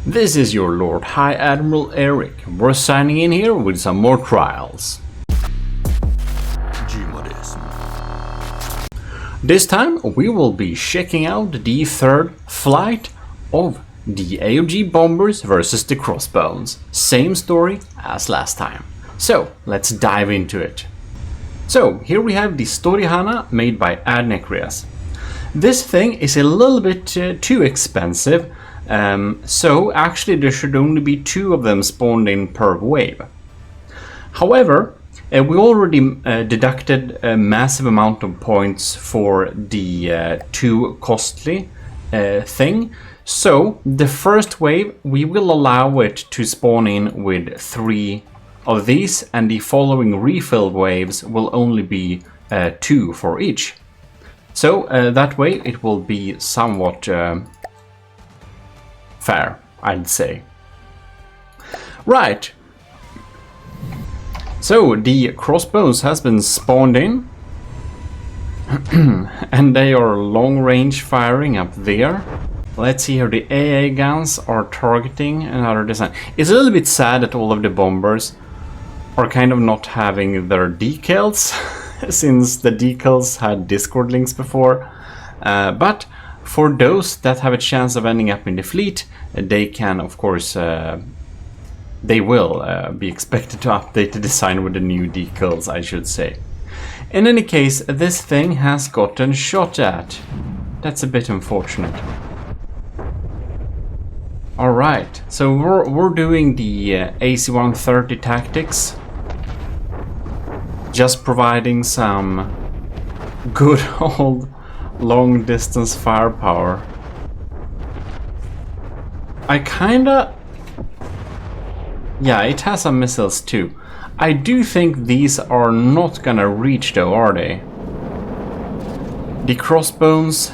This is your Lord High Admiral Eric. We're signing in here with some more trials. Gmodism. This time we will be checking out the third flight of the AoG bombers versus the crossbones. Same story as last time. So let's dive into it. So here we have the Storhyana made by AdNecrias. This thing is a little bit too expensive. So actually there should only be 2 of them spawned in per wave. However, we already deducted a massive amount of points for the too costly thing. So the first wave we will allow it to spawn in with 3 of these, and the following refill waves will only be 2 for each. So that way it will be somewhat fair, I'd say. Right. So the crossbows has been spawned in. And they are long range firing up there. Let's see here, the AA guns are targeting another design. It's a little bit sad that all of the bombers are kind of not having their decals, since the decals had Discord links before. But for those that have a chance of ending up in the fleet, they can, of course, they will be expected to update the design with the new decals, I should say. In any case, this thing has gotten shot at. That's a bit unfortunate. Alright, so we're doing the AC-130 tactics. Just providing some good old long distance firepower. I kinda... yeah, it has some missiles too. I do think these are not gonna reach though, are they? The crossbones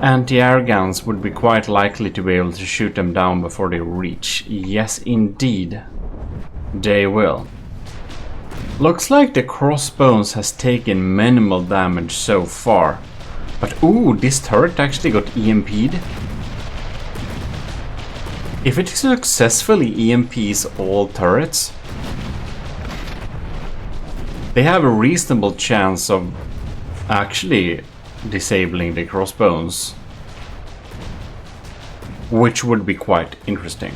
anti-air guns would be quite likely to be able to shoot them down before they reach. Yes, indeed. They will. Looks like the crossbones has taken minimal damage so far. But ooh, this turret actually got EMP'd. If it successfully EMPs all turrets, they have a reasonable chance of actually disabling the crossbones, which would be quite interesting.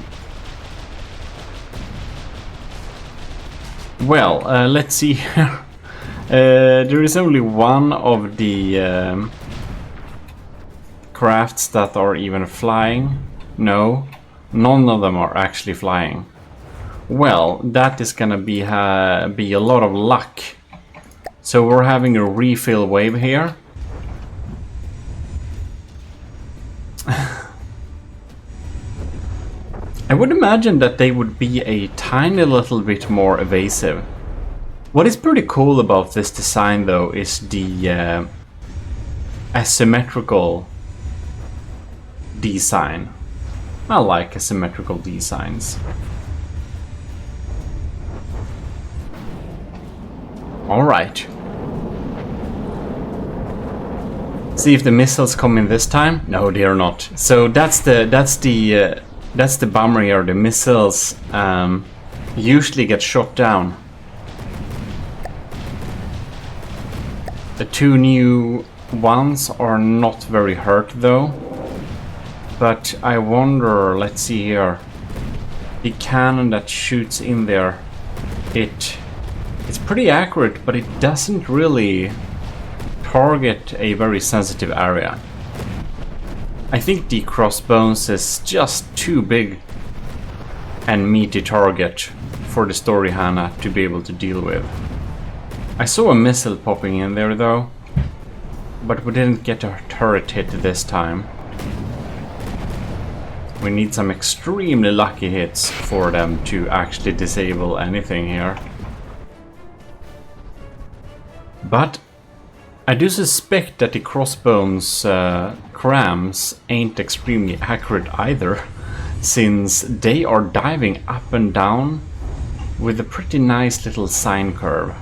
Well, let's see here. There is only one of the crafts that are even flying. No, none of them are actually flying. Well, that is gonna be a lot of luck. So we're having a refill wave here. I would imagine that they would be a tiny little bit more evasive. What is pretty cool about this design though is the asymmetrical design. I like asymmetrical designs. Alright. See if the missiles come in this time. No, they are not. So that's the bummer here. The missiles usually get shot down. The 2 new ones are not very hurt though. But I wonder, let's see here. The cannon that shoots in there, it's pretty accurate, but it doesn't really target a very sensitive area. I think the crossbones is just too big and meaty target for the Storhyana to be able to deal with. I saw a missile popping in there though, but we didn't get a turret hit this time. We need some extremely lucky hits for them to actually disable anything here. But I do suspect that the crossbones crams ain't extremely accurate either, since they are diving up and down with a pretty nice little sine curve,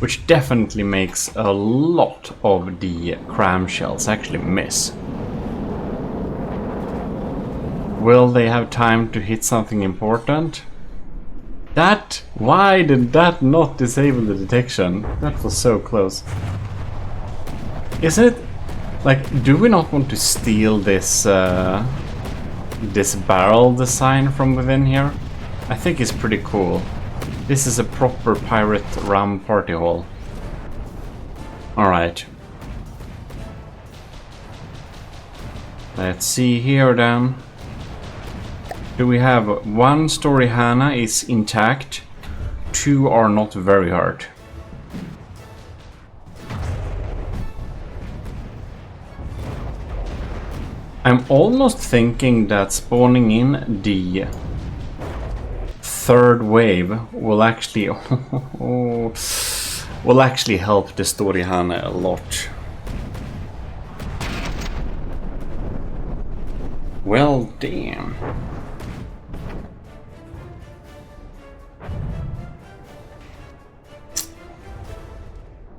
which definitely makes a lot of the cram shells actually miss. Will they have time to hit something important? Why did that not disable the detection? That was so close. Isn't it, like, do we not want to steal this, this barrel design from within here? I think it's pretty cool. This is a proper pirate rum party hall. Alright. Let's see here then. Do we have one Storhyana is intact, 2 are not very hurt. I'm almost thinking that spawning in the third wave will actually will actually help the Storhyana a lot. Well, damn.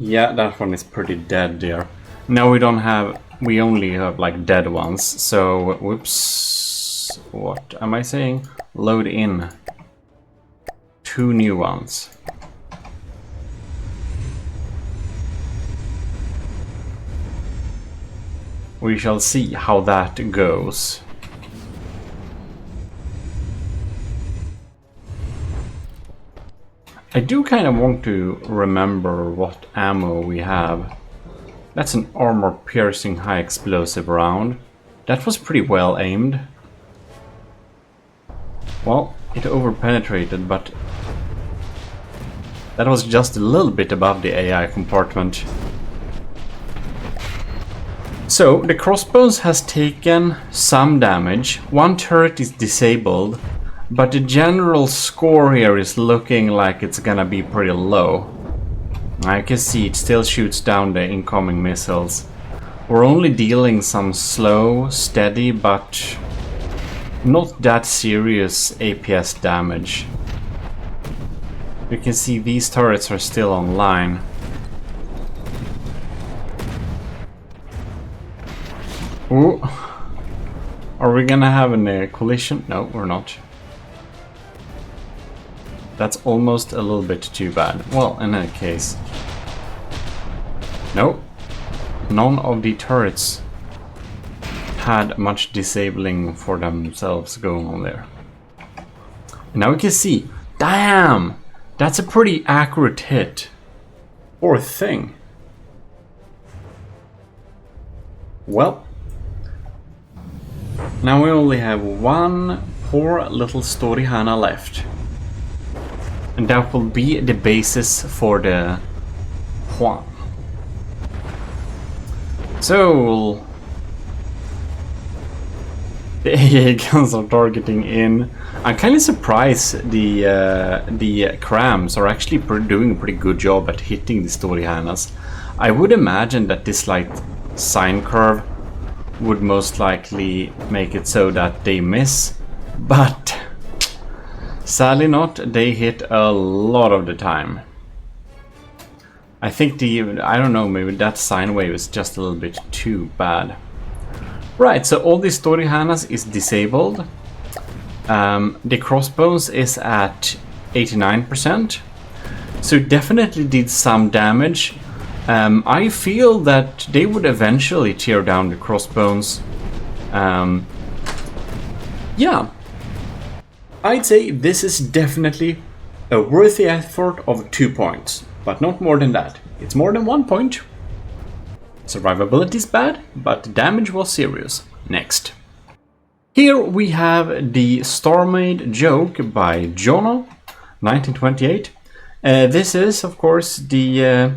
Yeah, that one is pretty dead there. Now we only have like dead ones, so whoops. What am I saying? Load in 2 new ones. We shall see how that goes. I do kind of want to remember what ammo we have. That's an armor-piercing high-explosive round. That was pretty well aimed. Well, it over-penetrated, but that was just a little bit above the AI compartment. So, the crossbows has taken some damage. 1 turret is disabled, but the general score here is looking like it's gonna be pretty low. I can see it still shoots down the incoming missiles. We're only dealing some slow, steady, but not that serious APS damage. You can see these turrets are still online. Ooh. Are we gonna have a collision? No, we're not. That's almost a little bit too bad. Well, in any case. No. None of the turrets had much disabling for themselves going on there. And now we can see. Damn! That's a pretty accurate hit. Poor thing. Well. Now we only have 1 poor little Storhyana left. And that will be the basis for the Juan. So the AA guns are targeting in. I'm kind of surprised the crams are actually doing a pretty good job at hitting the Storhyanas. I would imagine that this like sine curve would most likely make it so that they miss, but sadly not, they hit a lot of the time. I think I don't know, maybe that sine wave is just a little bit too bad. Right, so all these Storhyanas is disabled. The crossbows is at 89%. So it definitely did some damage. I feel that they would eventually tear down the crossbones. Yeah. I'd say this is definitely a worthy effort of 2 points, but not more than that. It's more than 1 point. Survivability is bad, but damage was serious. Next. Here we have the Starmaid joke by Jono, 1928. This is, of course, the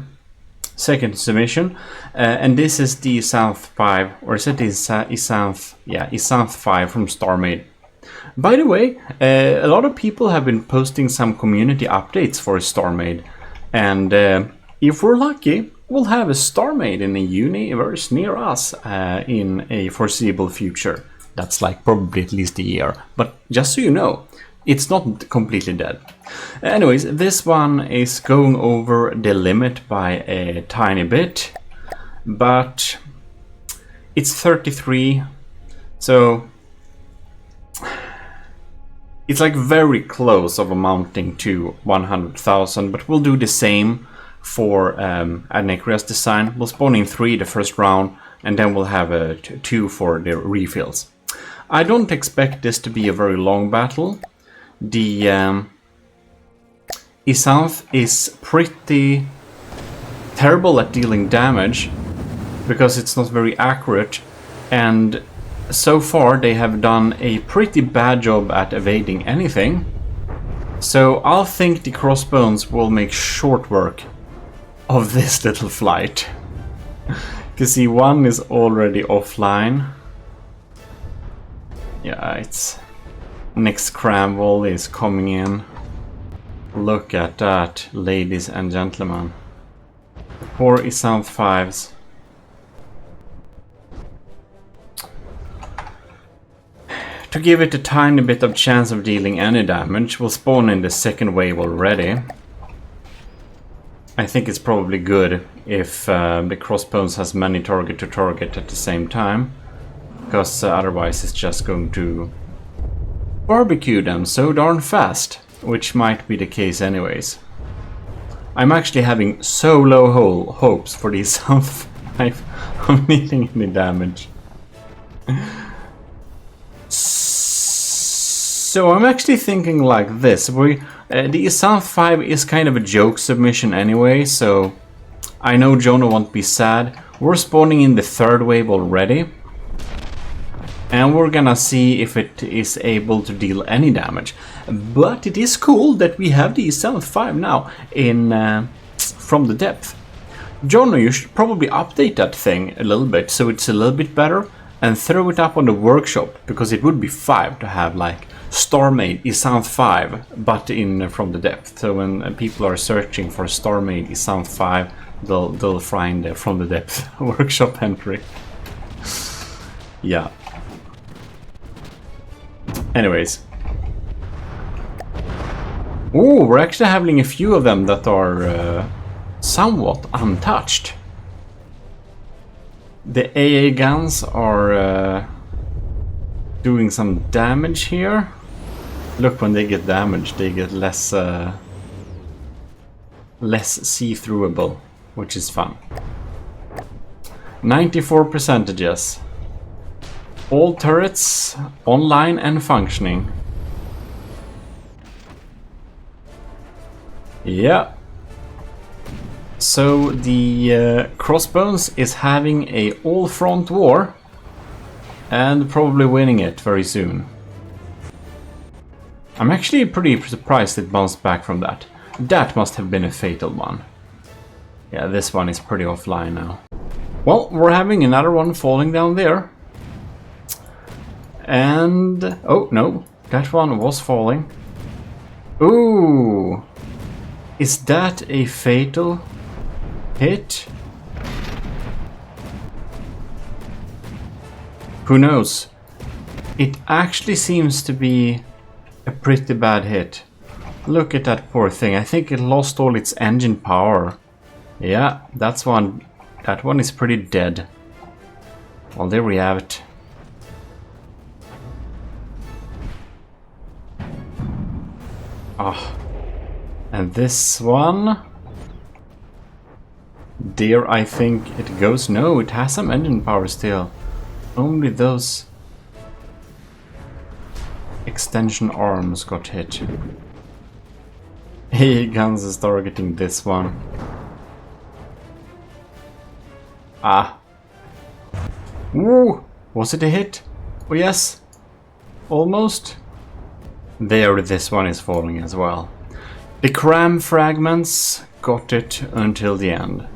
second submission, and this is the Isanth 5, or is it Isanth? Yeah, Isanth 5 from Starmaid. By the way, a lot of people have been posting some community updates for Starmaid, and if we're lucky, we'll have a Starmaid in a universe near us in a foreseeable future. That's like probably at least a year, but just so you know, it's not completely dead. Anyways, this one is going over the limit by a tiny bit, but it's 33, so It's like very close of amounting to 100,000, but we'll do the same for AdNecrias design. We'll spawn in 3 the first round, and then we'll have 2 for the refills. I don't expect this to be a very long battle. The Isanth is pretty terrible at dealing damage because it's not very accurate, and so far they have done a pretty bad job at evading anything. So I'll think the crossbones will make short work of this little flight. You see, one is already offline. Yeah, it's next scramble is coming in. Look at that, ladies and gentlemen. Poor Isanth Vs. To give it a tiny bit of chance of dealing any damage, we'll spawn in the second wave already. I think it's probably good if the crossbones has many target to target at the same time, because otherwise it's just going to barbecue them so darn fast, which might be the case anyways. I'm actually having so low hopes for these Isanth V of needing any damage. So I'm actually thinking like this. The Isanth V is kind of a joke submission anyway, so I know Jonah won't be sad. We're spawning in the third wave already, and we're gonna see if it is able to deal any damage. But it is cool that we have the Isanth V now in from the depth. Jonah, you should probably update that thing a little bit so it's a little bit better, and throw it up on the workshop, because it would be 5 to have like Star-made Isanth V, but in from the depth. So when people are searching for Star-made Isanth V, they'll find the from the depth workshop entry. Yeah. Anyways. Oh, we're actually having a few of them that are somewhat untouched. The AA guns are doing some damage here. Look, when they get damaged, they get less see-throughable, which is fun. 94%. All turrets online and functioning. Yeah. So the crossbones is having a all-front war, and probably winning it very soon. I'm actually pretty surprised it bounced back from that. That must have been a fatal one. Yeah, this one is pretty offline now. Well, we're having another one falling down there. And... oh, no. That one was falling. Ooh! Is that a fatal hit? Who knows? It actually seems to be a pretty bad hit. Look at that poor thing. I think it lost all its engine power. Yeah, that's one. That one is pretty dead. Well, there we have it. Ah. And this one... there, I think it goes. No, it has some engine power still. Only those extension arms got hit. Hey, guns is targeting this one. Ah. Ooh, was it a hit? Oh yes. Almost. There, this one is falling as well. The cram fragments got it until the end.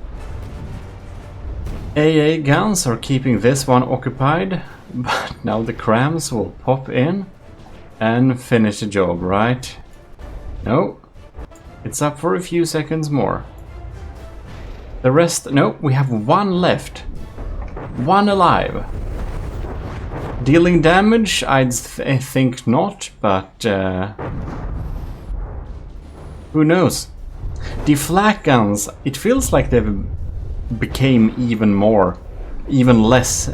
AA guns are keeping this one occupied, but now the crams will pop in and finish the job, right? No, it's up for a few seconds more. The rest, no, we have one left. One alive. Dealing damage, I think not, but who knows? The flak guns, it feels like they've became even less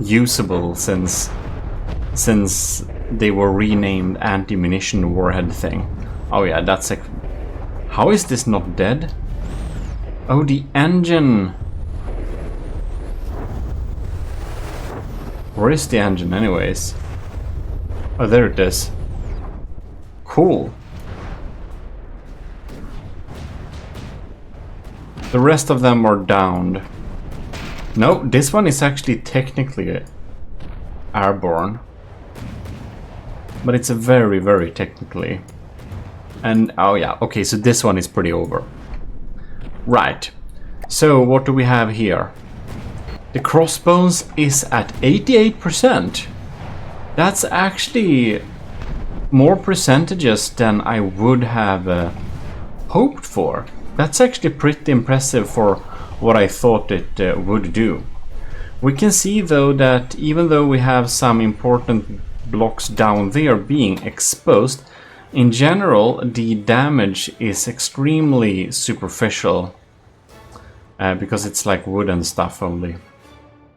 usable since they were renamed anti-munition warhead thing. Oh yeah, that's a... How is this not dead? Oh, the engine! Where is the engine anyways? Oh, there it is. Cool. The rest of them are downed. No, this one is actually technically airborne. But it's a very, very technically. And, oh yeah, okay, so this one is pretty over. Right. So, what do we have here? The crossbones is at 88%. That's actually more percentages than I would have hoped for. That's actually pretty impressive for what I thought it would do. We can see though that even though we have some important blocks down there being exposed, in general the damage is extremely superficial because it's like wood and stuff only.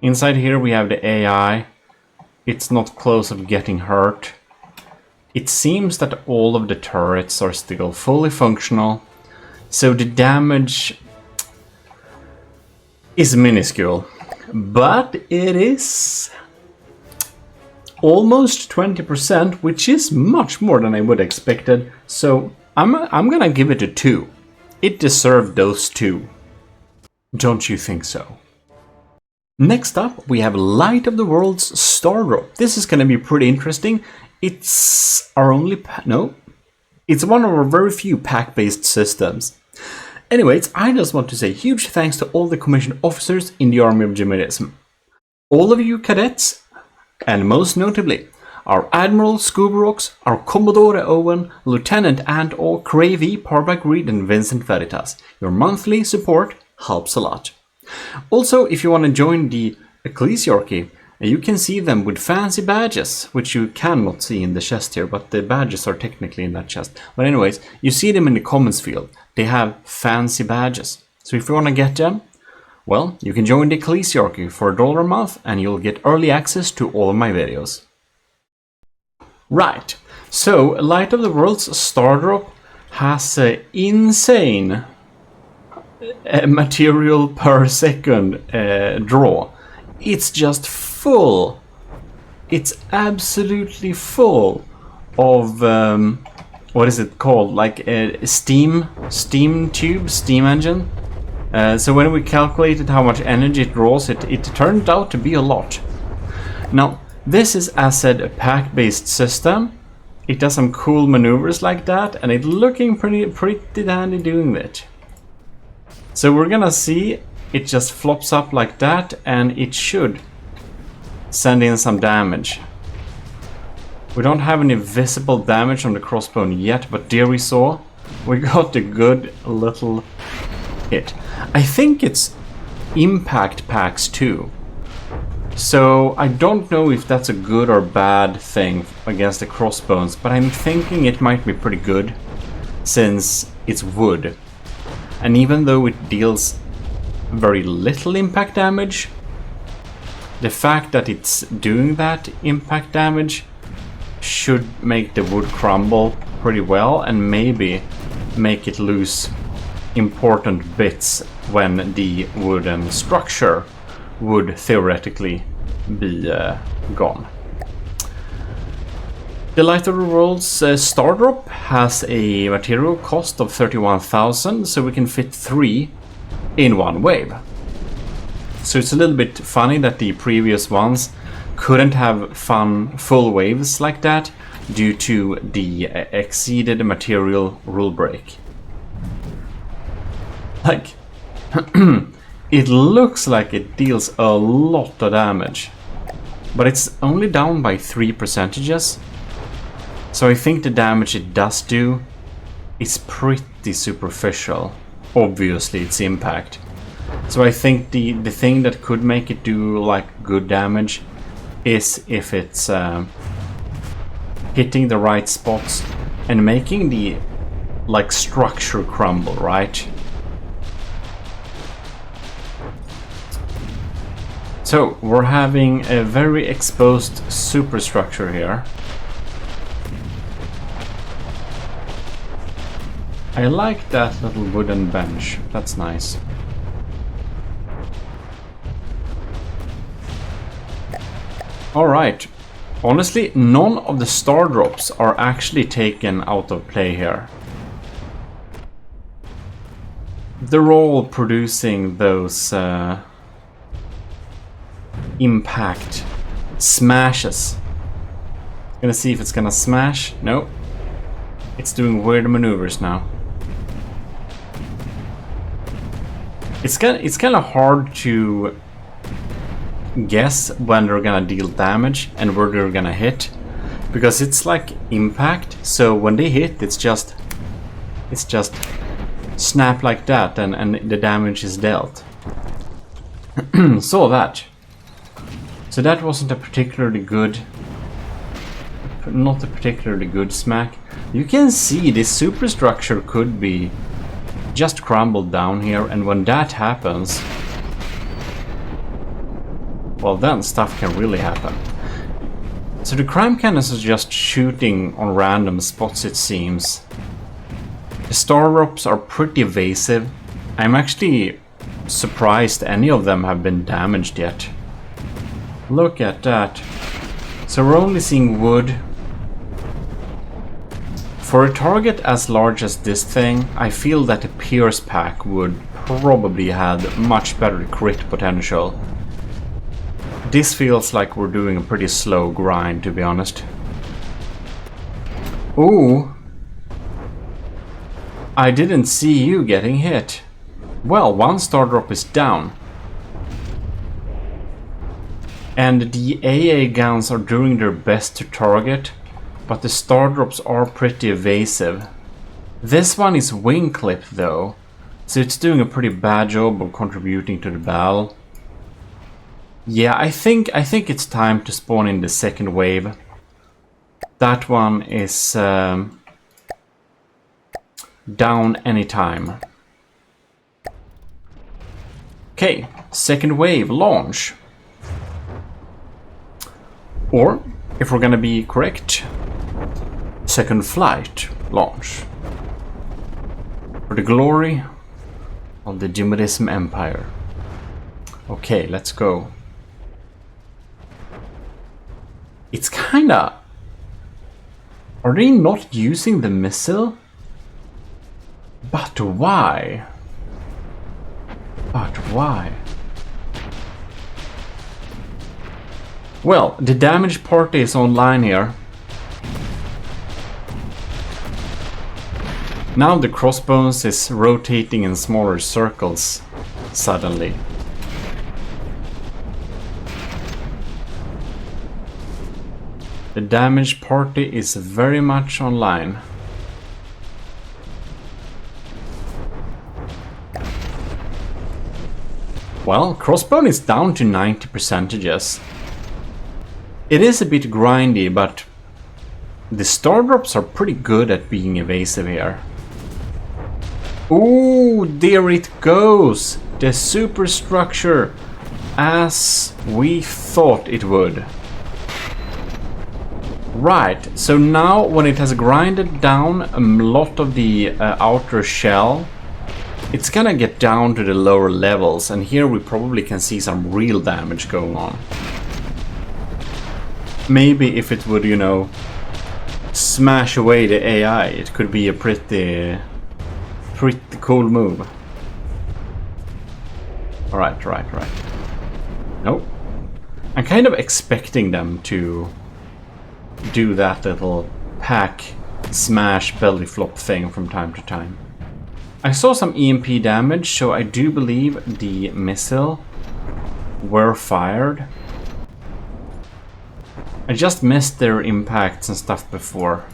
Inside here we have the AI. It's not close of getting hurt. It seems that all of the turrets are still fully functional, so the damage is minuscule, but it is almost 20%, which is much more than I would have expected, so I'm gonna give it a 2. It deserved those 2. Don't you think so? Next up, we have Light of the World's Stardrop. This is gonna be pretty interesting. It's our only it's one of our very few pack-based systems. Anyways, I just want to say huge thanks to all the commissioned officers in the Army of Gmodism. All of you cadets, and most notably, our Admiral Scooberox, our Commodore Owen, Lieutenant and/or Cravey, Parback Reed and Vincent Veritas. Your monthly support helps a lot. Also, if you want to join the Ecclesiarchy, you can see them with fancy badges, which you cannot see in the chest here, but the badges are technically in that chest. But anyways, you see them in the comments field. They have fancy badges. So if you want to get them, well, you can join the Ecclesiarchy for $1 a month and you'll get early access to all of my videos. Right, so Light of the World's Stardrop has an insane material per second draw. It's just full. It's absolutely full of what is it called? Like a steam tube, steam engine. So when we calculated how much energy it draws, it turned out to be a lot. Now, this is, as said, a pack-based system. It does some cool maneuvers like that, and it's looking pretty dandy doing it. So we're gonna see it just flops up like that, and it should send in some damage. We don't have any visible damage on the crossbone yet, but there we saw. We got a good little hit. I think it's impact packs too. So I don't know if that's a good or bad thing against the crossbones, but I'm thinking it might be pretty good since it's wood. And even though it deals very little impact damage, the fact that it's doing that impact damage should make the wood crumble pretty well and maybe make it lose important bits when the wooden structure would theoretically be gone. The Light of the World's Stardrop has a material cost of 31,000, so we can fit 3 in one wave. So it's a little bit funny that the previous ones couldn't have full waves like that due to the exceeded material rule break. Like, it looks like it deals a lot of damage, but it's only down by 3%. So I think the damage it does do is pretty superficial. Obviously it's impact. So I think the thing that could make it do like good damage is if it's hitting the right spots and making the like structure crumble, right? So we're having a very exposed superstructure here. I like that little wooden bench. That's nice. Alright. Honestly, none of the Stardrops are actually taken out of play here. They're all producing those impact smashes. Gonna see if it's gonna smash. Nope. It's doing weird maneuvers now. It's kind of hard to guess when they're gonna deal damage and where they're gonna hit, because it's like impact. So when they hit, it's just snap like that, and the damage is dealt. Saw that. So that wasn't a particularly good, not a particularly good smack. You can see this superstructure could be just crumbled down here, and when that happens, well, then stuff can really happen. So the crime cannons are just shooting on random spots, it seems. The Stardrops are pretty evasive. I'm actually surprised any of them have been damaged yet. Look at that. So we're only seeing wood. For a target as large as this thing, I feel that a Pierce pack would probably have much better crit potential. This feels like we're doing a pretty slow grind, to be honest. Ooh. I didn't see you getting hit. Well, one Stardrop is down. And the AA guns are doing their best to target, but the Stardrops are pretty evasive. This one is wing clipped though, so it's doing a pretty bad job of contributing to the battle. Yeah, I think it's time to spawn in the second wave. That one is down anytime. Okay, second wave launch. Or, if we're gonna be correct, second flight launch. For the glory of the Gmodism Empire. Okay, let's go. It's kinda... Are they not using the missile? But why? But why? Well, the damage party is online here. Now the crossbones is rotating in smaller circles suddenly. The damage party is very much online. Well, crossbone is down to 90%. It is a bit grindy, but the Stardrops are pretty good at being evasive here. Ooh, there it goes! The superstructure, as we thought it would. Right, so now when it has grinded down a lot of the outer shell, it's gonna get down to the lower levels, and here we probably can see some real damage going on. Maybe if it would, you know, smash away the AI, it could be a pretty cool move. Alright. Nope. I'm kind of expecting them to do that little pack smash belly flop thing from time to time. I saw some EMP damage, so I do believe the missile were fired. I just missed their impacts and stuff before.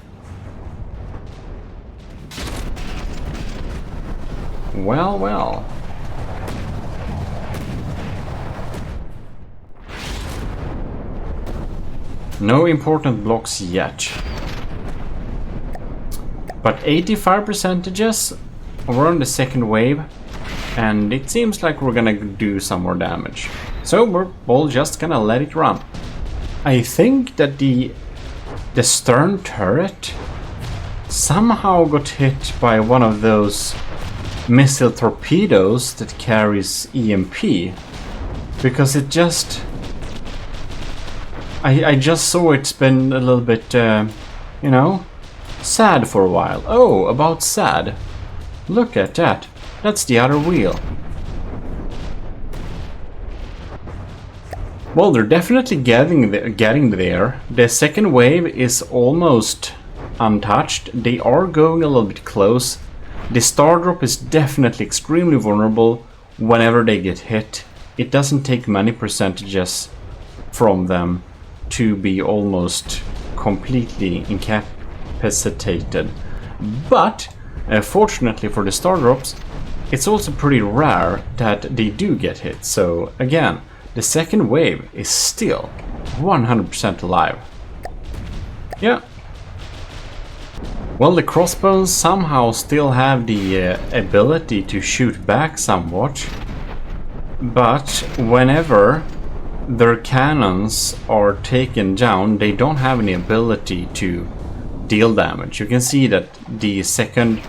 Well. No important blocks yet. But 85%, we're on the second wave, and it seems like we're gonna do some more damage. So we're all just gonna let it run. I think that the stern turret somehow got hit by one of those missile torpedoes that carries EMP, because it just... I just saw it spend a little bit, you know, sad for a while. Oh, about sad. Look at that. That's the other wheel. Well, they're definitely getting there. The second wave is almost untouched. They are going a little bit close. The Stardrop is definitely extremely vulnerable whenever they get hit. It doesn't take many percentages from them to be almost completely incapacitated. But fortunately for the Stardrops, it's also pretty rare that they do get hit. So again, the second wave is still 100% alive. Yeah. Well, the crossbows somehow still have the ability to shoot back somewhat, but whenever their cannons are taken down, they don't have any ability to deal damage. You can see that the second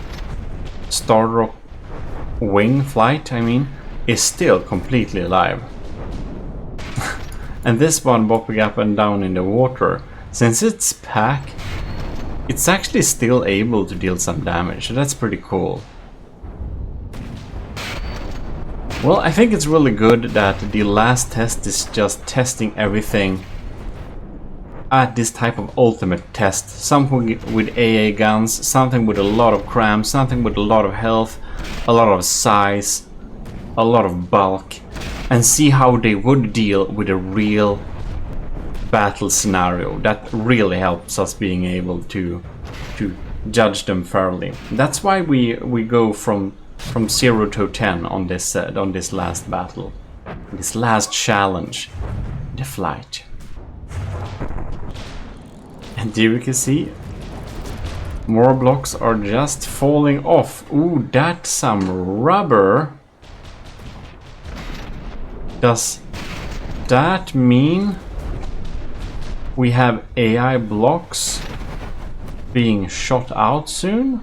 Stardrop wing flight, is still completely alive. And this one bopping up and down in the water, since it's pack, it's actually still able to deal some damage, so that's pretty cool. Well, I think it's really good that the last test is just testing everything at this type of ultimate test. Something with AA guns, something with a lot of cram, something with a lot of health, a lot of size, a lot of bulk, and see how they would deal with a real battle scenario. That really helps us being able to judge them fairly. That's why we go from 0 to 10 on this last battle, this last challenge, the flight. And here we can see more blocks are just falling off. Ooh, that's some rubber. Does that mean we have AI blocks being shot out soon?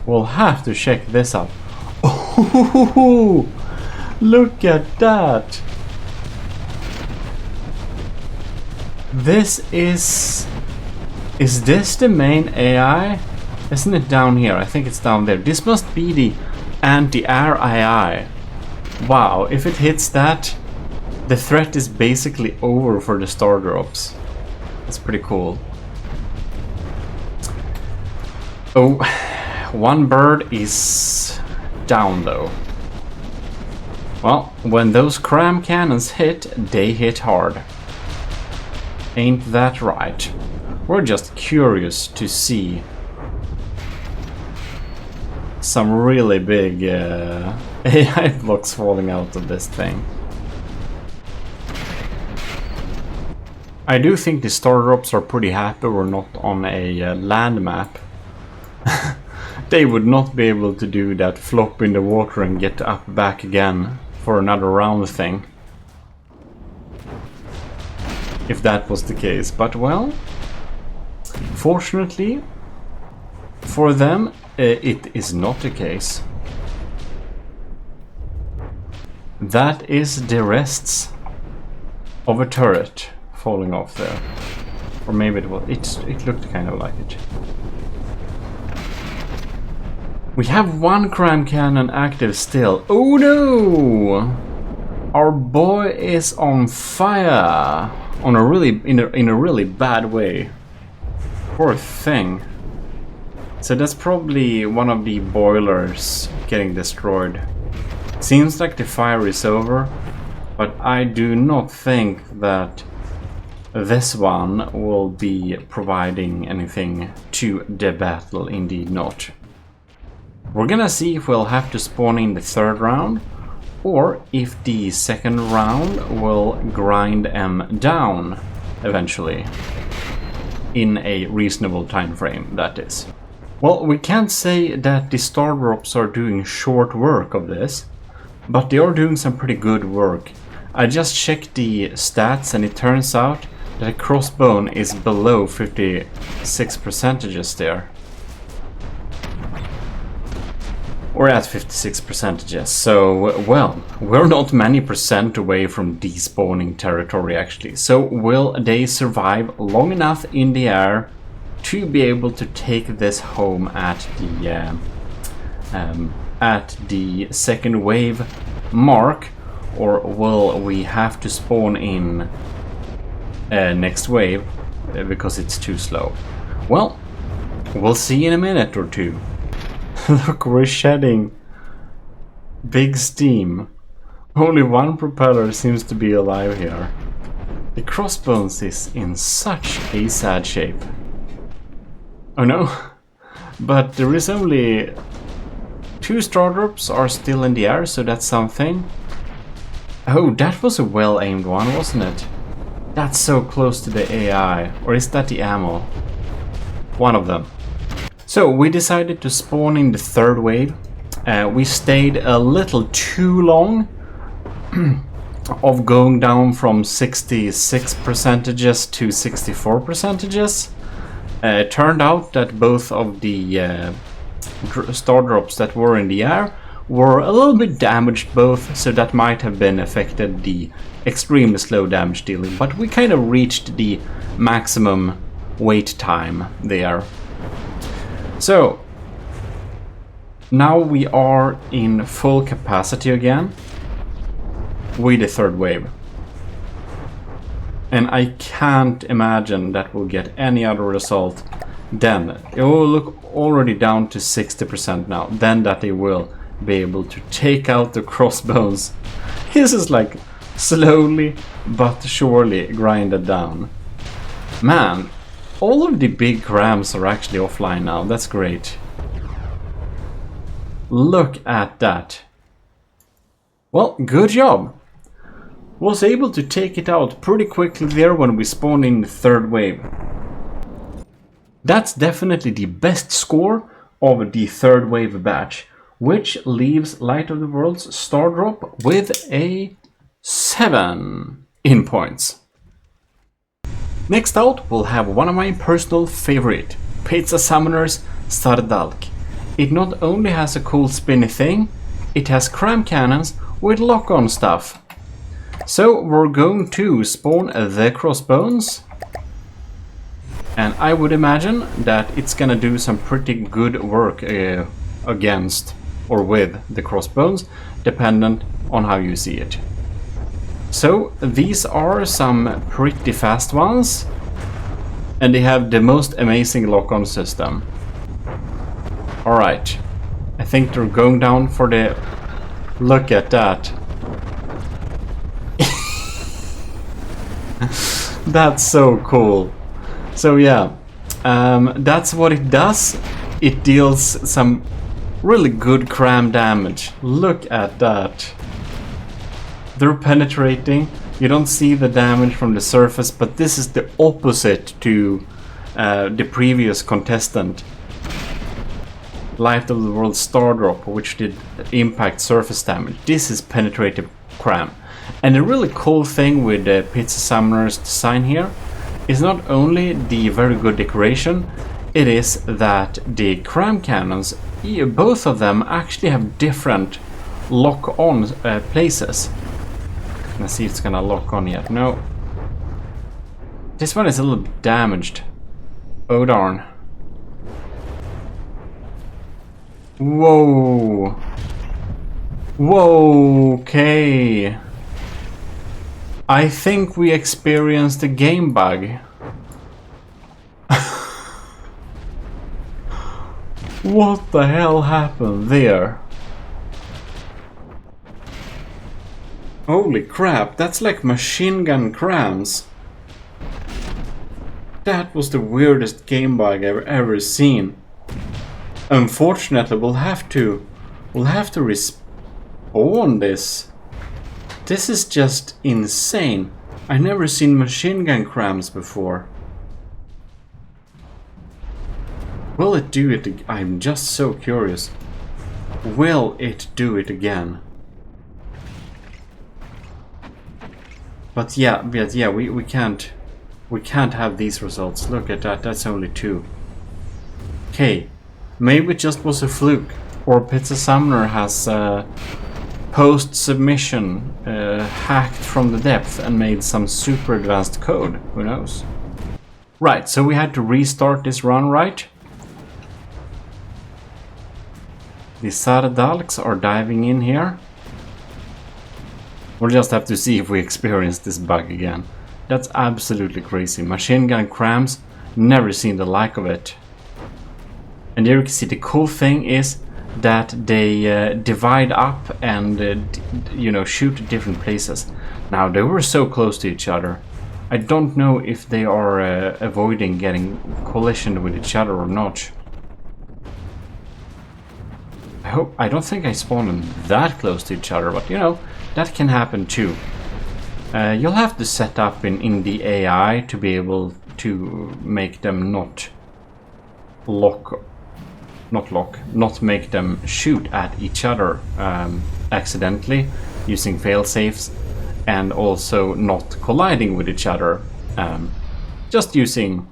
We'll have to check this out. Oh, look at that! This is this the main AI? Isn't it down here? I think it's down there. This must be the anti-air AI. Wow, if it hits that, the threat is basically over for the Stardrops. That's pretty cool. Oh, one bird is down though. Well, when those cram cannons hit, they hit hard. Ain't that right? We're just curious to see some really big AI blocks falling out of this thing. I do think the Stardrops are pretty happy we're not on a land map. They would not be able to do that flop in the water and get up back again for another round thing. If that was the case. But well, fortunately for them, it is not the case. That is the rests of a turret falling off there. Or maybe it was, it looked kind of like it. We have one cram cannon active still. Oh no! Our boy is on fire! On a really, in a really bad way. Poor thing. So that's probably one of the boilers getting destroyed. Seems like the fire is over, but I do not think that this one will be providing anything to the battle, indeed not. We're gonna see if we'll have to spawn in the third round, or if the second round will grind them down eventually. In a reasonable time frame, that is. Well, we can't say that the Stardrops are doing short work of this, but they are doing some pretty good work. I just checked the stats and it turns out the crossbow is below 56% there. Or at 56%, so, well, we're not many percent away from despawning territory actually. So will they survive long enough in the air to be able to take this home at the second wave mark, or will we have to spawn in next wave because it's too slow? Well, we'll see in a minute or two. Look, we're shedding big steam. Only one propeller seems to be alive here. The crossbones is in such a sad shape. Oh no, but there is only 2 Stardrops are still in the air, so that's something. Oh, that was a well-aimed one, wasn't it? That's so close to the AI. Or is that the ammo? One of them. So we decided to spawn in the third wave. We stayed a little too long of going down from 66% to 64%. It turned out that both of the Stardrops that were in the air were a little bit damaged both, so that might have been affected the extremely slow damage dealing, but we kind of reached the maximum wait time there. So now we are in full capacity again with the third wave. And I can't imagine that we'll get any other result than, it will look already down to 60% now, then that they will be able to take out the crossbones. This is like slowly but surely grinded down. Man, all of the big crams are actually offline now, that's great. Look at that. Well, good job. Was able to take it out pretty quickly there when we spawned in the third wave. That's definitely the best score of the third wave batch, which leaves Light of the World's Stardrop with a 7 in points. Next out, we'll have one of my personal favorite, Pizza Summoner's Sardalk. It not only has a cool spinny thing, it has cram cannons with lock-on stuff. So we're going to spawn the crossbones, and I would imagine that it's gonna do some pretty good work against or with the crossbones, dependent on how you see it. So these are some pretty fast ones, and they have the most amazing lock-on system. Alright, I think they're going down for the... Look at that. That's so cool. So yeah, that's what it does. It deals some really good cram damage. Look at that. They're penetrating. You don't see the damage from the surface, but this is the opposite to the previous contestant, Light of the World Stardrop, which did impact surface damage. This is penetrative cram. And the really cool thing with the Pizza Summoner's design here is not only the very good decoration, it is that the cram cannons, both of them actually have different lock-on places. Let's see if it's gonna lock on yet. No. This one is a little bit damaged. Oh darn. Whoa. Whoa, okay. I think we experienced a game bug. What the hell happened there? Holy crap, that's like machine gun crams. That was the weirdest game bug I've ever seen. Unfortunately, we'll have to respawn this. This is just insane. I've never seen machine gun crams before. Will it do it? I'm just so curious. Will it do it again? But yeah, we can't We can't have these results. Look at that, that's only 2. Okay, maybe it just was a fluke. Or Pizza Summoner has post-submission hacked from the depth and made some super advanced code. Who knows? Right, so we had to restart this run, right? The Sardalks are diving in here. We'll just have to see if we experience this bug again. That's absolutely crazy. Machine gun crams, never seen the like of it. And there you can see the cool thing is that they divide up and you know, shoot at different places. Now they were so close to each other. I don't know if they are avoiding getting collision with each other or not. I don't think I spawned them that close to each other, but you know, that can happen too. You'll have to set up in the AI to be able to make them not make them shoot at each other accidentally using failsafes, and also not colliding with each other, just using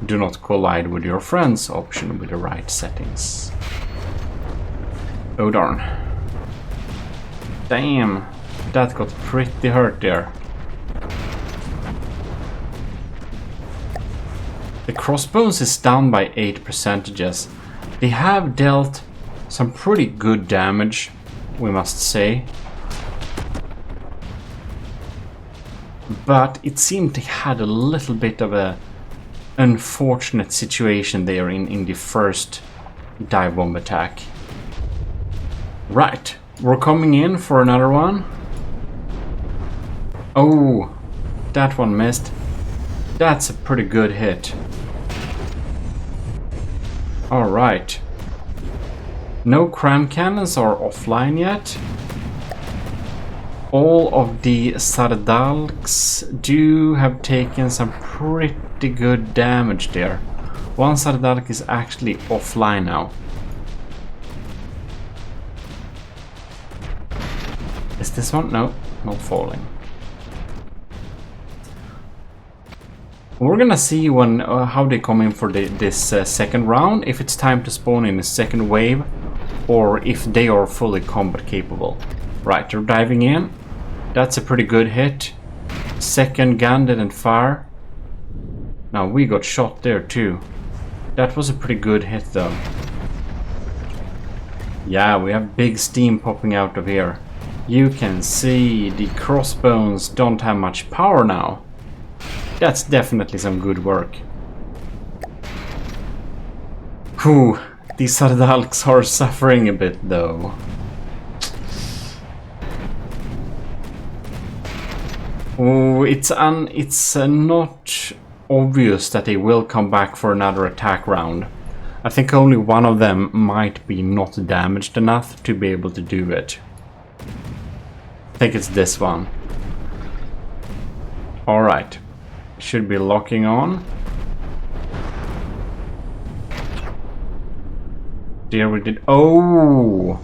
do not collide with your friends option with the right settings. Oh darn. Damn, that got pretty hurt there. The crossbones is down by 8%. They have dealt some pretty good damage, we must say. But it seemed they had a little bit of a unfortunate situation there in the first dive bomb attack. Right, we're coming in for another one. Oh, that one missed. That's a pretty good hit. Alright. No cram cannons are offline yet. All of the Sardalks do have taken some pretty good damage there. One Sardalk is actually offline now. Is this one? No, not falling. We're gonna see when how they come in for this second round, if it's time to spawn in a second wave, or if they are fully combat capable. Right, they're diving in. That's a pretty good hit. Second gun didn't fire. Now we got shot there too. That was a pretty good hit though. Yeah, we have big steam popping out of here. You can see the crossbones don't have much power now. That's definitely some good work. Whew, these Sardalks are suffering a bit though. Oh, it's not obvious that they will come back for another attack round. I think only one of them might be not damaged enough to be able to do it. I think it's this one. Alright. Should be locking on. There we did. Oh!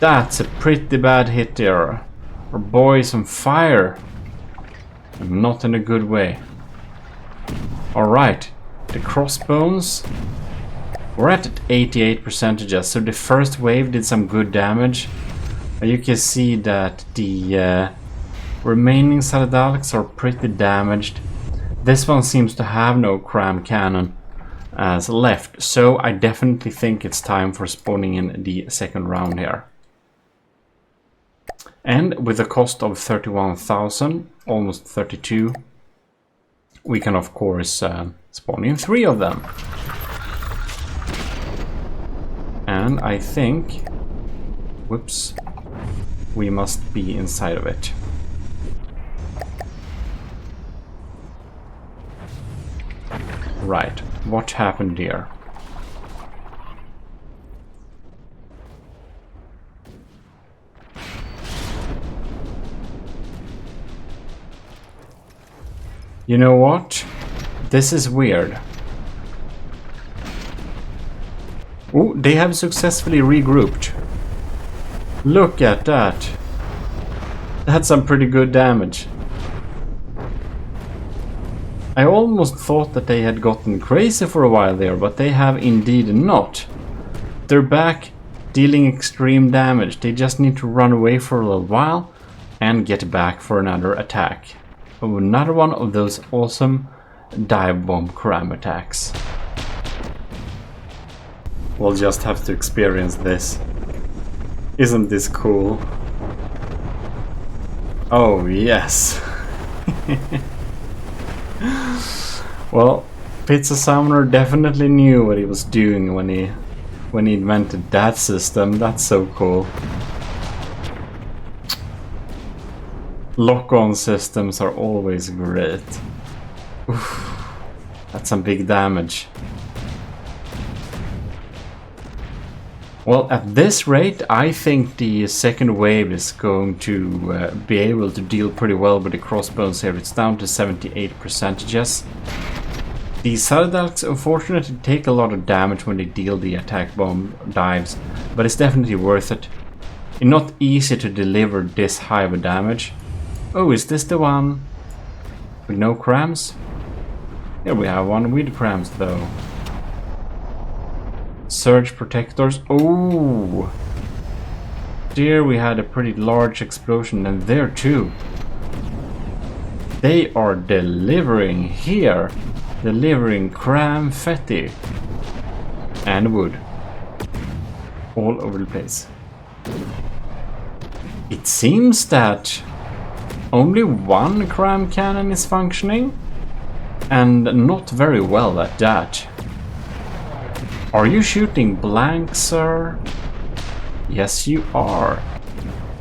That's a pretty bad hit there. Our boy is on fire. And not in a good way. Alright. The crossbones. We're at 88%, so the first wave did some good damage. You can see that the remaining Sardalks are pretty damaged. This one seems to have no cram cannon as left, so I definitely think it's time for spawning in the second round here. And with a cost of 31,000, almost 32, we can of course spawn in 3 of them. And I think, whoops, we must be inside of it. Right, what happened here? You know what? This is weird. Oh, they have successfully regrouped. Look at that. That's some pretty good damage. I almost thought that they had gotten crazy for a while there, but they have indeed not. They're back, dealing extreme damage. They just need to run away for a little while and get back for another attack. Oh, another one of those awesome dive bomb cram attacks. We'll just have to experience this. Isn't this cool? Oh, yes. Well, Pizza Summoner definitely knew what he was doing when he invented that system. That's so cool. Lock-on systems are always great. Oof, that's some big damage. Well, at this rate, I think the second wave is going to be able to deal pretty well with the crossbones here. It's down to 78%. The Sardalks unfortunately take a lot of damage when they deal the attack bomb dives, but it's definitely worth it. It's not easy to deliver this high of a damage. Oh, is this the one with no crams? Here we have one with crams though. Surge protectors. Oh, there we had a pretty large explosion, and there too. They are delivering here. Delivering cram fetty and wood all over the place. It seems that only one cram cannon is functioning, and not very well at that. Are you shooting blank, sir? Yes, you are.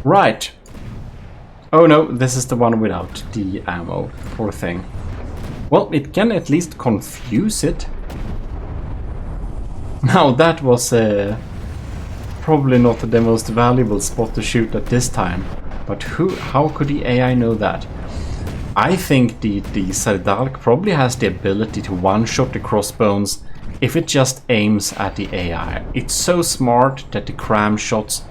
Right. Oh no, this is the one without the ammo. Poor thing. Well, it can at least confuse it. Now that was probably not the most valuable spot to shoot at this time. But how could the AI know that? I think the Sardalk probably has the ability to one-shot the crossbones if it just aims at the AI. It's so smart that the cram shots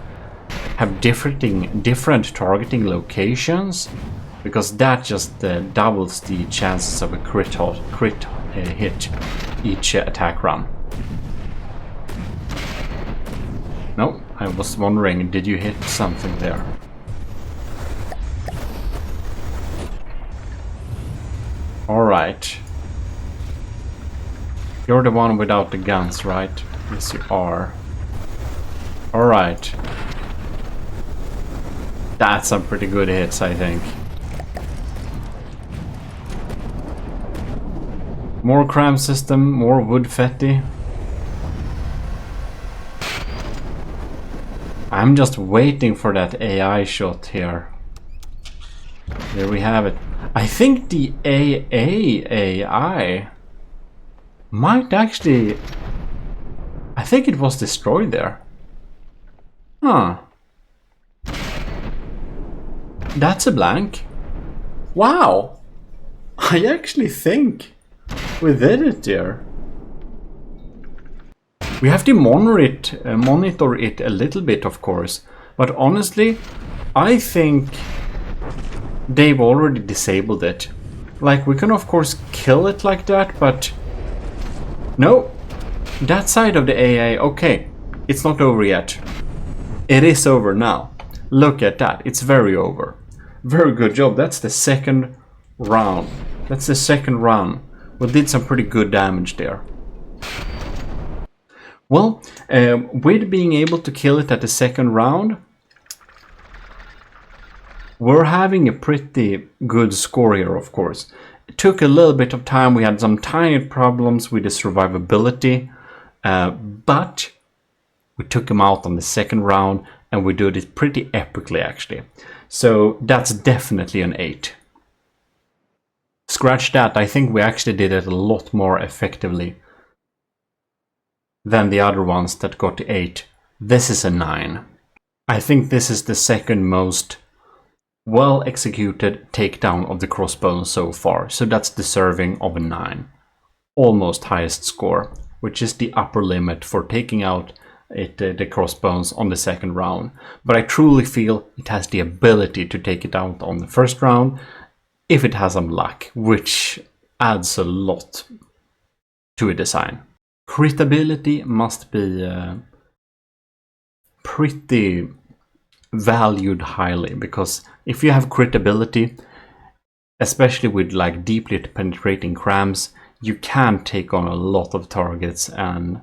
have different targeting locations, because that just doubles the chances of a crit hit each attack run. No, I was wondering, did you hit something there? Alright. You're the one without the guns, right? Yes, you are. Alright. That's some pretty good hits, I think. More cram system, more wood fetty. I'm just waiting for that AI shot here. There we have it. I think the AI might actually... I think it was destroyed there. Huh. That's a blank. Wow. I actually think we did it there. We have to monitor it a little bit, of course. But honestly, I think they've already disabled it. Like, we can of course kill it like that, but no, that side of the AA, okay, it's not over yet. It is over now. Look at that, it's very over. Very good job. That's the second round. That's the second run. We did some pretty good damage there. Well, with being able to kill it at the second round, we're having a pretty good score here, of course. It took a little bit of time. We had some tiny problems with the survivability, but we took him out on the second round, and we did it pretty epically, actually. So that's definitely an 8. Scratch that, I think we actually did it a lot more effectively than the other ones that got the 8. This is a 9. I think this is the second most well executed takedown of the crossbones so far, so that's deserving of a 9. Almost highest score, which is the upper limit for taking out the crossbones on the second round. But I truly feel it has the ability to take it out on the first round if it has some luck, which adds a lot to a design. Critability must be pretty valued highly, because if you have critability, especially with like deeply penetrating crams, you can take on a lot of targets, and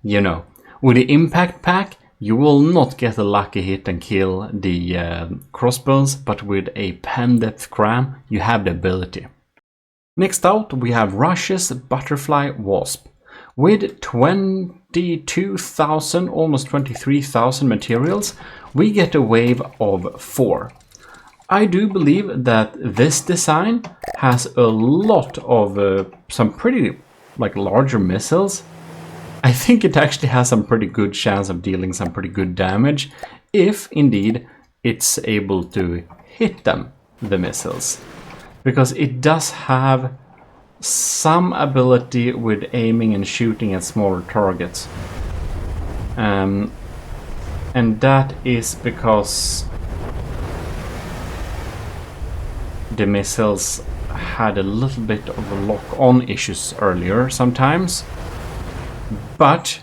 you know, with the impact pack you will not get a lucky hit and kill the crossbones, but with a pen depth cram you have the ability. Next out we have Russia's Butterfly Wasp. With 22,000, almost 23,000 materials, we get a wave of 4. I do believe that this design has a lot of some pretty like larger missiles. I think it actually has some pretty good chance of dealing some pretty good damage, if indeed it's able to hit them, the missiles. Because it does have some ability with aiming and shooting at smaller targets. And that is because the missiles had a little bit of a lock-on issues earlier sometimes. But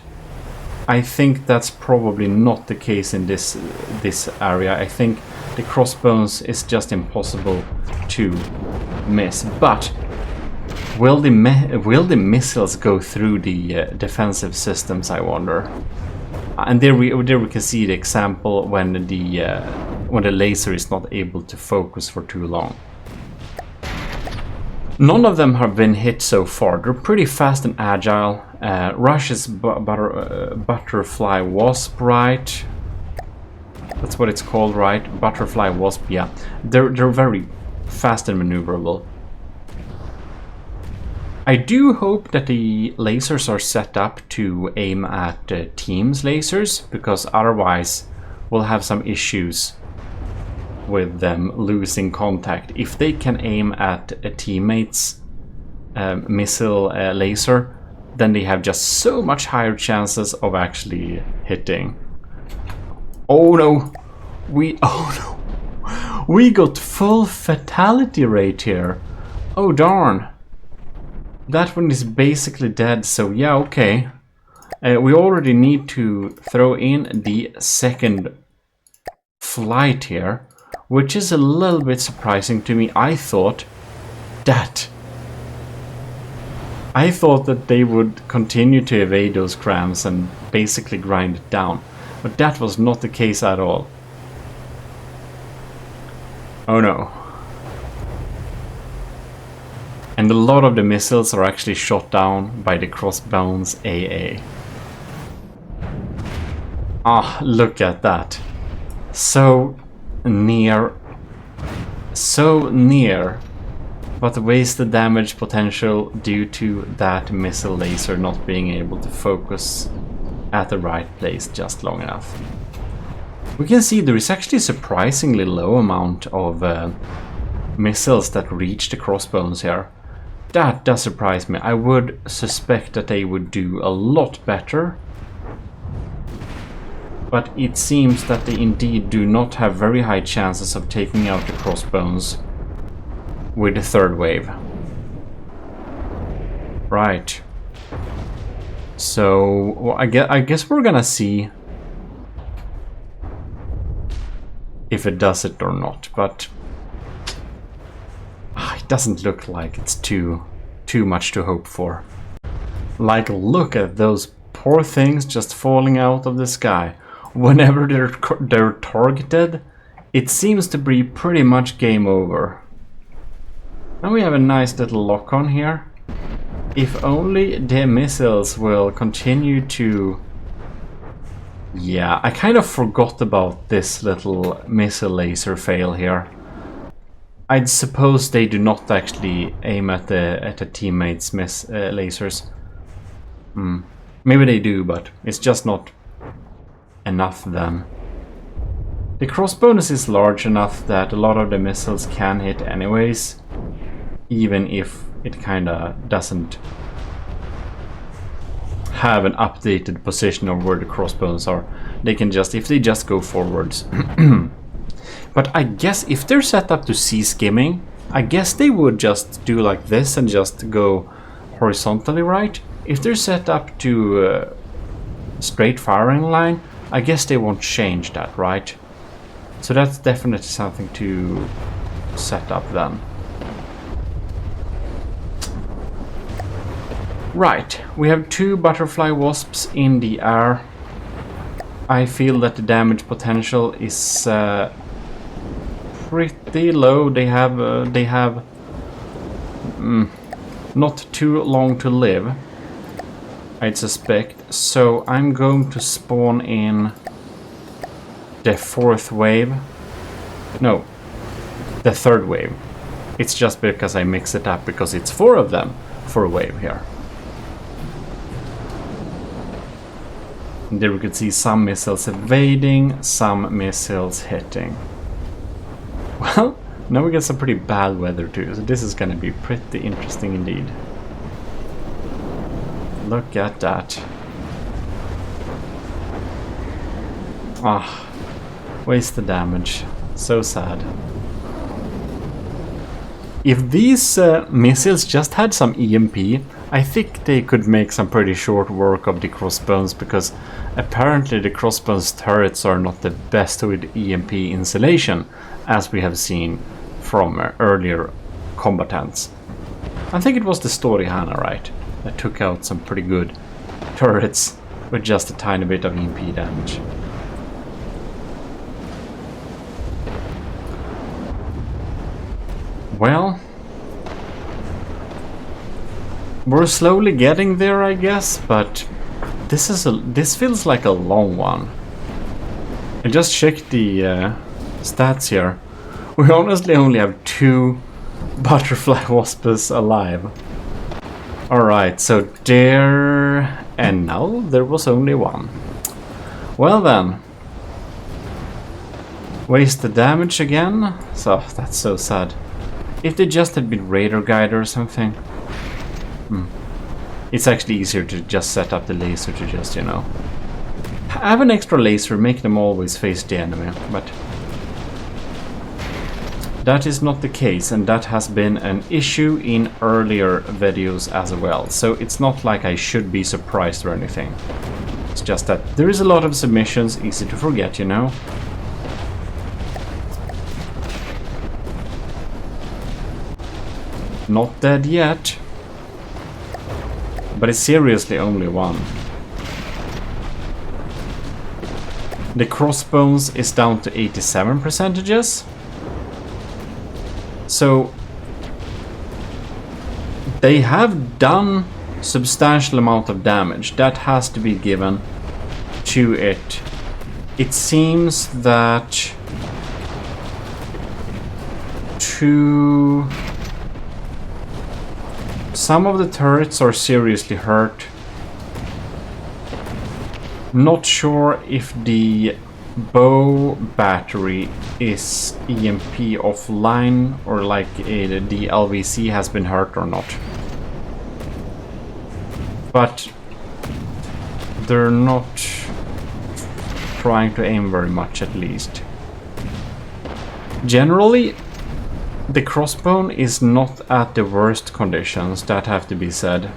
I think that's probably not the case in this area. I think the crossbones is just impossible to miss. But will the missiles go through the defensive systems, I wonder? And there we can see the example when the laser is not able to focus for too long. None of them have been hit so far. They're pretty fast and agile. Russia's Butterfly Wasp, right? That's what it's called, right? Butterfly Wasp, yeah. They're very fast and maneuverable. I do hope that the lasers are set up to aim at teams' lasers, because otherwise we'll have some issues with them losing contact. If they can aim at a teammate's missile laser, then they have just so much higher chances of actually hitting. Oh no! We got full fatality rate here. Oh darn. That one is basically dead, so yeah, okay. We already need to throw in the second flight here, which is a little bit surprising to me. I thought that they would continue to evade those crams and basically grind it down, but that was not the case at all. Oh no. And a lot of the missiles are actually shot down by the crossbones AA. Ah, look at that. So near, but wasted damage potential due to that missile laser not being able to focus at the right place just long enough. We can see there is actually a surprisingly low amount of missiles that reach the crossbones here. That does surprise me. I would suspect that they would do a lot better. But it seems that they indeed do not have very high chances of taking out the crossbones with the third wave. Right. So, well, I guess we're gonna see if it does it or not, but it doesn't look like it's too much to hope for. Like, look at those poor things just falling out of the sky. Whenever they're targeted, it seems to be pretty much game over. And we have a nice little lock-on here. If only the missiles will continue to... Yeah, I kind of forgot about this little missile laser fail here. I'd suppose they do not actually aim at the teammates' lasers. Maybe they do, but it's just not enough then. The crossbones is large enough that a lot of the missiles can hit anyways, even if it kinda doesn't have an updated position of where the crossbones are. They can just, if they just go forwards. But I guess if they're set up to see skimming, I guess they would just do like this and just go horizontally, right? If they're set up to straight firing line, I guess they won't change that, right? So that's definitely something to set up then. Right, we have 2 butterfly wasps in the air. I feel that the damage potential is pretty low. They have not too long to live, I'd suspect. So I'm going to spawn in the 4th wave. No, the 3rd wave. It's just because I mix it up because it's 4 of them for a wave here. And there we could see some missiles evading, some missiles hitting. Well, now we get some pretty bad weather too, so this is gonna be pretty interesting indeed. Look at that. Ah, waste the damage. So sad. If these missiles just had some EMP, I think they could make some pretty short work of the crossbones, because apparently the crossbones turrets are not the best with EMP insulation, as we have seen from earlier combatants. I think it was the Storhyana, right, that took out some pretty good turrets with just a tiny bit of EMP damage. Well, we're slowly getting there, I guess, but this feels like a long one. I just checked the stats here. We honestly only have 2 butterfly wasps alive. Alright, so there, and now there was only 1. Well then, waste the damage again. So that's so sad. If they just had been radar guide or something. It's actually easier to just set up the laser to just, you know, have an extra laser, make them always face the enemy, but that is not the case, and that has been an issue in earlier videos as well, so it's not like I should be surprised or anything. It's just that there is a lot of submissions, easy to forget, you know. Not dead yet. But it's seriously only 1. The crossbones is down to 87%. So they have done substantial amount of damage. That has to be given to it. It seems that some of the turrets are seriously hurt. Not sure if the bow battery is EMP offline or like the LVC has been hurt or not. But they're not trying to aim very much, at least. Generally, the crossbone is not at the worst conditions, that have to be said.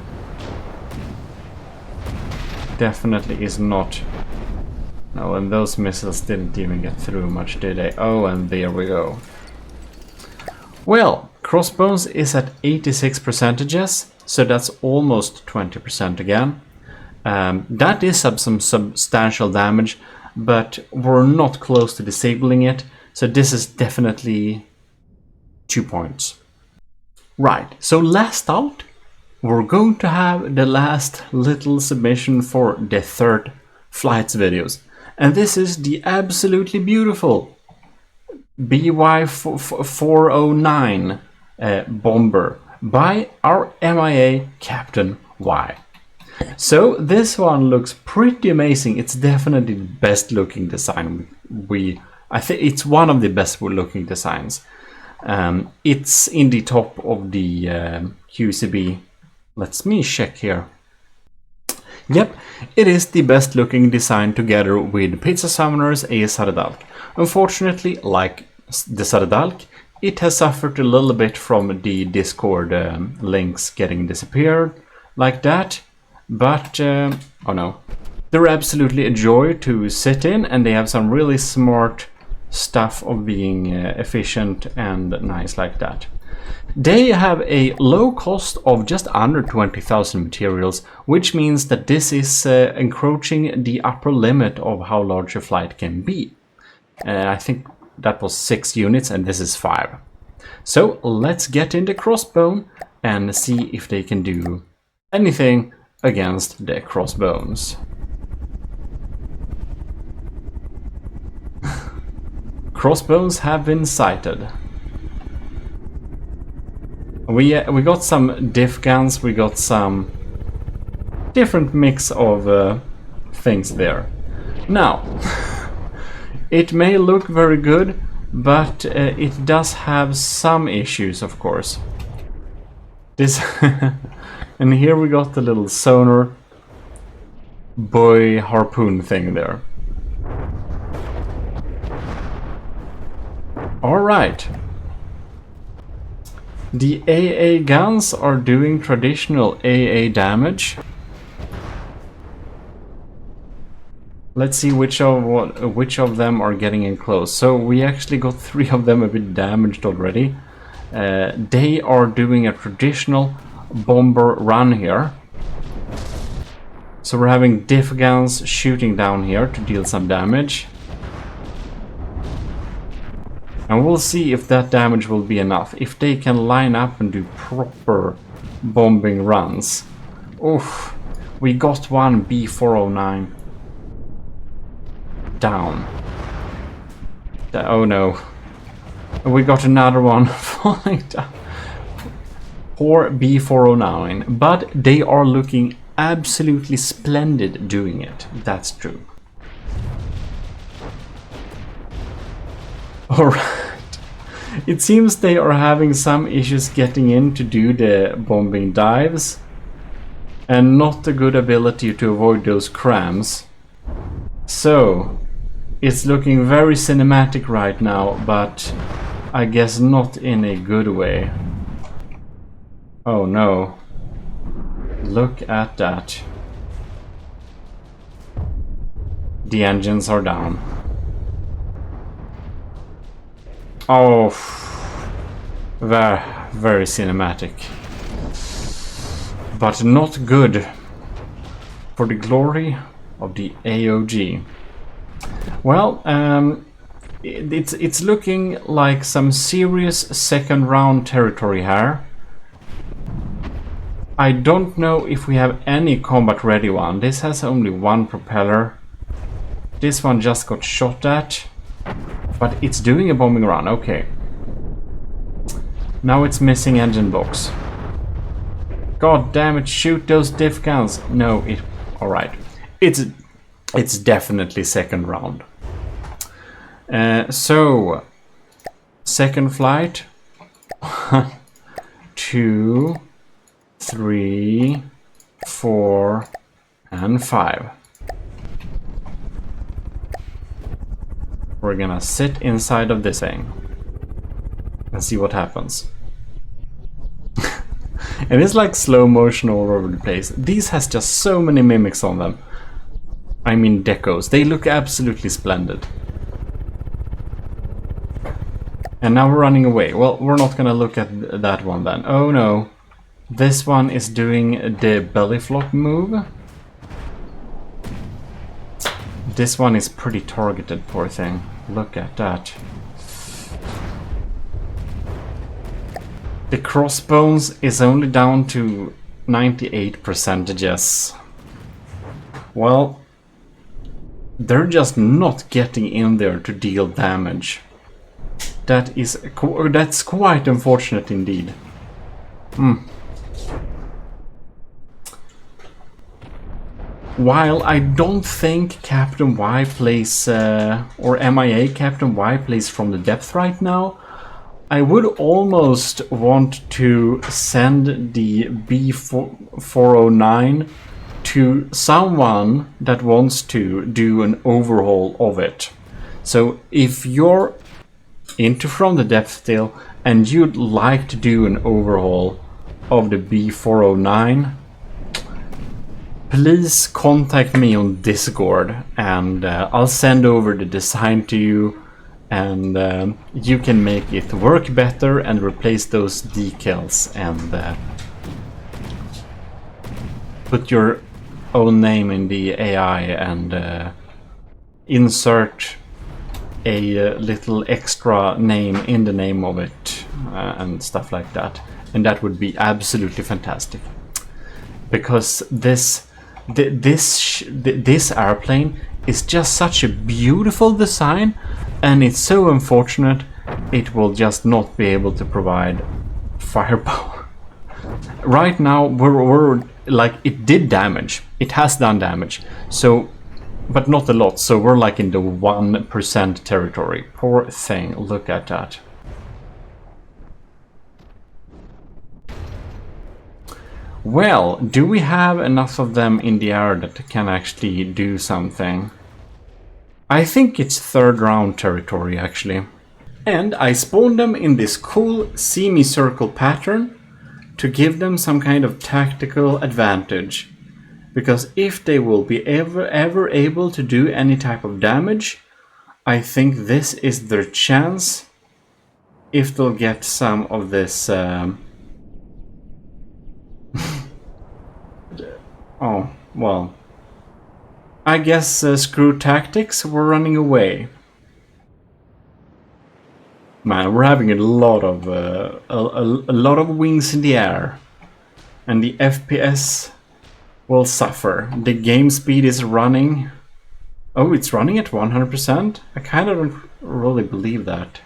Definitely is not. No, and those missiles didn't even get through much, did they? Oh, and there we go. Well, crossbones is at 86%, so that's almost 20% again. That is some substantial damage, but we're not close to disabling it, so this is definitely 2 points. Right, so last out, we're going to have the last little submission for the 3rd flights videos. And this is the absolutely beautiful BY-409 bomber by our MIA Captain Y. So this one looks pretty amazing. It's definitely the best looking design. I think it's one of the best looking designs. It's in the top of the QCB. Let me check here. Yep, it is the best looking design together with Pizza Summoner's A Sardalk. Unfortunately, like the Sardalk, it has suffered a little bit from the Discord links getting disappeared like that, but oh no, they're absolutely a joy to sit in, and they have some really smart stuff of being efficient and nice like that. They have a low cost of just under 20,000 materials, which means that this is encroaching the upper limit of how large a flight can be. I think that was 6 units and this is 5. So let's get in the crossbow and see if they can do anything against the crossbones. Crossbones have been sighted. We got some diff guns, we got some different mix of things there. Now, it may look very good, but it does have some issues, of course. This and here we got the little sonar buoy harpoon thing there. All right. The AA guns are doing traditional AA damage. Let's see which of them are getting in close. So we actually got 3 of them a bit damaged already. They are doing a traditional bomber run here. So we're having diff guns shooting down here to deal some damage. And we'll see if that damage will be enough. If they can line up and do proper bombing runs. Oof. We got one B409 down. Oh no. We got another one falling down. Poor B409. But they are looking absolutely splendid doing it. That's true. Alright. It seems they are having some issues getting in to do the bombing dives. And not a good ability to avoid those crams. So, it's looking very cinematic right now, but I guess not in a good way. Oh no. Look at that. The engines are down. Oh, very, very cinematic. But not good for the glory of the AoG. Well, it's looking like some serious second round territory here. I don't know if we have any combat ready one. This has only one propeller. This one just got shot at. But it's doing a bombing run, okay. Now it's missing engine blocks. God damn it, shoot those diff guns. No, it... Alright. It's definitely second round. So... Second flight. 1, 2, 3, 4, and 5. We're gonna sit inside of this thing and see what happens. And it's like slow motion all over the place. These has just so many mimics on them. I mean decos. They look absolutely splendid. And now we're running away. Well, we're not gonna look at that one then. Oh no. This one is doing the belly flop move. This one is pretty targeted, poor thing. Look at that. The crossbones is only down to 98%. Well, they're just not getting in there to deal damage. That's quite unfortunate indeed. While I don't think Captain Y plays, or MIA Captain Y plays from the depth right now, I would almost want to send the B409 to someone that wants to do an overhaul of it. So if you're into From the Depth Still and you'd like to do an overhaul of the B409, please contact me on Discord and I'll send over the design to you, and you can make it work better and replace those decals and put your own name in the AI and insert a little extra name in the name of it and stuff like that, and that would be absolutely fantastic, because this airplane is just such a beautiful design, and it's so unfortunate it will just not be able to provide firepower. Right now we're like, it did damage, it has done damage, so, but not a lot, so we're like in the 1% territory. Poor thing, look at that. Well, do we have enough of them in the air that can actually do something? I think it's third round territory actually. And I spawned them in this cool semicircle pattern to give them some kind of tactical advantage. Because if they will be ever able to do any type of damage, I think this is their chance if they'll get some of this... Oh, well, I guess screw tactics, we're running away. Man, we're having a lot of wings in the air, and the FPS will suffer. The game speed is running. Oh, it's running at 100%? I kind of don't really believe that.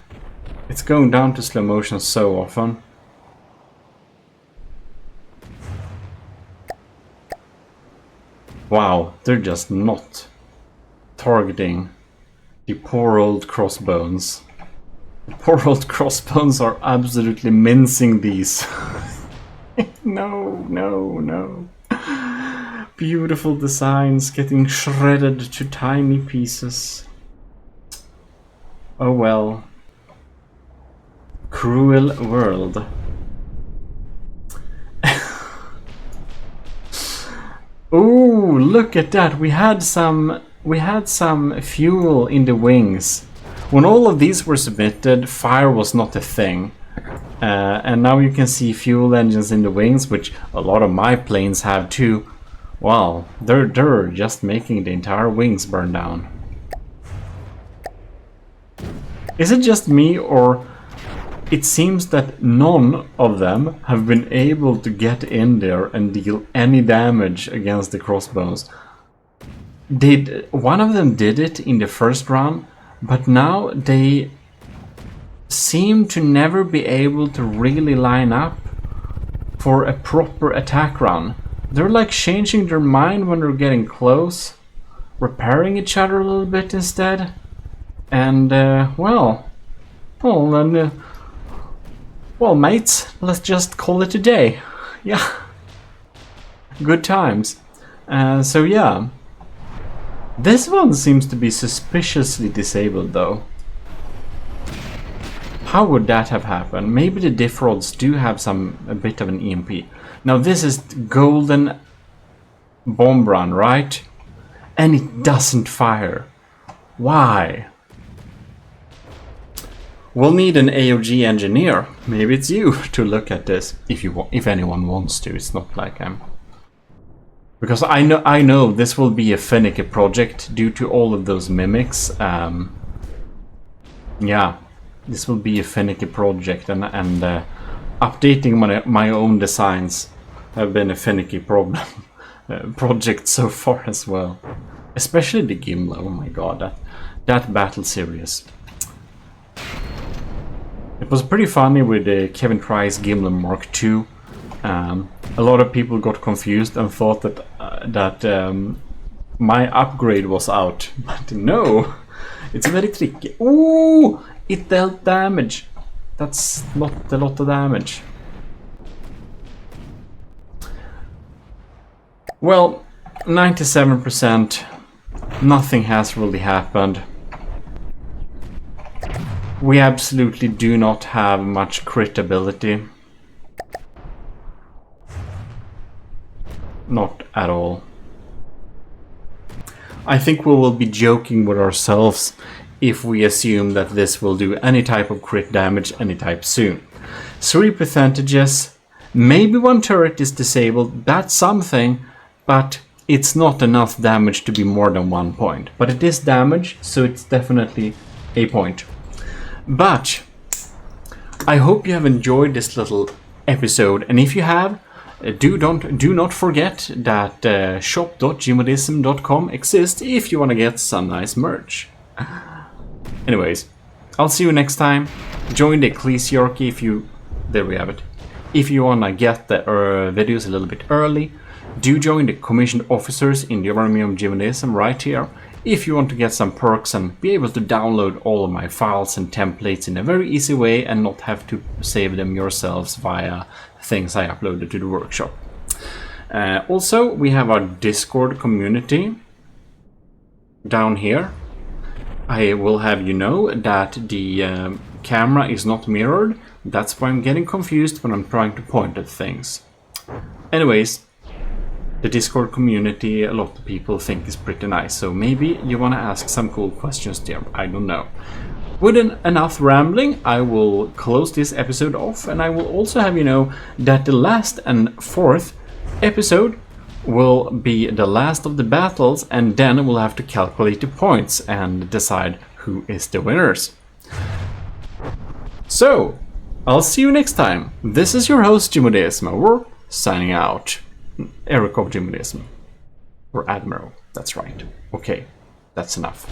It's going down to slow motion so often. Wow, they're just not targeting the poor old crossbones. The poor old crossbones are absolutely mincing these. No, no, no. Beautiful designs getting shredded to tiny pieces. Oh well. Cruel world. Ooh, look at that. We had some fuel in the wings. When all of these were submitted, fire was not a thing. And now you can see fuel engines in the wings, which a lot of my planes have too. Wow, they're just making the entire wings burn down. Is it just me, or it seems that none of them have been able to get in there and deal any damage against the crossbones? One of them did it in the first run, but now they seem to never be able to really line up for a proper attack run. They're like changing their mind when they're getting close, repairing each other a little bit instead, and well, mates, let's just call it a day. Yeah, good times. So yeah, this one seems to be suspiciously disabled though. How would that have happened? Maybe the diff rods do have a bit of an EMP. Now this is golden bomb run, right? And it doesn't fire. Why? We'll need an AoG engineer. Maybe it's you to look at this, if anyone wants to. It's not like I'm... Because I know this will be a finicky project due to all of those mimics. Yeah, this will be a finicky project, and updating my own designs have been a finicky project so far as well. Especially the Gimli. Oh my god, that battle series. It was pretty funny with the Kevin Try's Gimli Mark II. A lot of people got confused and thought that my upgrade was out, but no, it's very tricky. Ooh, it dealt damage. That's not a lot of damage. Well, 97%. Nothing has really happened. We absolutely do not have much crit ability. Not at all. I think we will be joking with ourselves if we assume that this will do any type of crit damage anytime soon. 3%, maybe one turret is disabled, that's something, but it's not enough damage to be more than 1 point. But it is damage, so it's definitely a point. But I hope you have enjoyed this little episode, and if you have, do not forget that shop.gmodism.com exists if you want to get some nice merch. Anyways, I'll see you next time. Join the ecclesiarchy if you... There we have it. If you want to get the videos a little bit early, do join the commissioned officers in the Army of Gmodism right here. If you want to get some perks and be able to download all of my files and templates in a very easy way and not have to save them yourselves via things I uploaded to the workshop. Also, we have our Discord community down here. I will have you know that the camera is not mirrored. That's why I'm getting confused when I'm trying to point at things. Anyways, the Discord community, a lot of people think is pretty nice, so maybe you want to ask some cool questions there, I don't know. With enough rambling, I will close this episode off, and I will also have you know that the last and fourth episode will be the last of the battles, and then we'll have to calculate the points and decide who is the winners. So, I'll see you next time. This is your host, Gmodism. We're signing out. Eric of Gmodism. Or Admiral, that's right. Okay, that's enough.